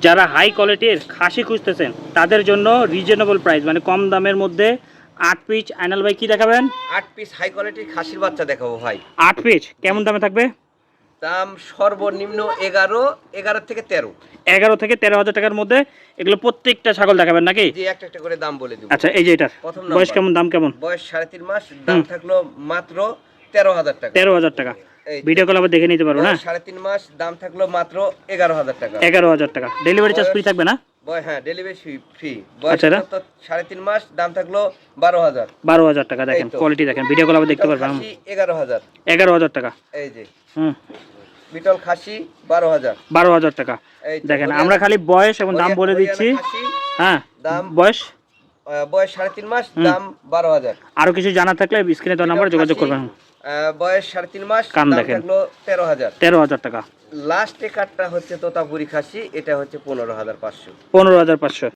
যারা হাই কোয়ালিটির খাসি খুঁজতেছেন তাদের জন্য রিজনেবল প্রাইস, মানে কম দামের মধ্যে 8 পিস। আইনাল ভাই কি দেখাবেন? 8 পিস হাই কোয়ালিটির খাসির বাচ্চা দেখাবো ভাই। 8 পিস কেমন দামে থাকবে? দাম সর্বনিম্ন 11 থেকে 13। 11 থেকে 13,000 টাকার মধ্যে এগুলো প্রত্যেকটা ছাগল দেখাবেন নাকি? জি, একটা একটা করে দাম বলে দিব। আচ্ছা, এই যে এটার প্রথম বয়স নাম্বার, কেমন, দাম কেমন? বয়স 3.5 মাস, দাম থাকলো মাত্র 13,000 টাকা। 13,000 টাকা। এই ভিডিও কল আবার দেখে নিতে পারবো না? 3.5 মাস, দাম থাকলো মাত্র 11,000 টাকা। 11,000 টাকা। ডেলিভারি চার্জ ফ্রি থাকবে না? হ্যাঁ, ডেলিভারি ফ্রি। বয়স আচ্ছা, এটা? 3.5 মাস, দাম থাকলো 12,000। 12,000 টাকা। দেখেন এই তো। কোয়ালিটি, দেখেন ভিডিও কল আবার দেখতে পারবেন। খাসি 11,000। 11,000 টাকা। এই যে হুম, বিটল খাসি 12,000। 12,000 টাকা। এই তো, দেখেন হরিয়ানা- আমরা খালি বয়স এবং দাম বলে হরিয়ানা দিচ্ছি। খাসি, হ্যাঁ, দাম বয়স বয়স 3.5 মাস, দাম 12,000। আরো কিছু জানা থাকলে স্ক্রিনে দেওয়া নাম্বারে যোগাযোগ করবেন। বয়স 3.5 মাস, কান দাম দেখেন। থাকলো 13,000। 13,000 টাকা। লাস্টে কাটটা হচ্ছে তোতাপুরি খাসি, এটা হচ্ছে 15,500। 15,500।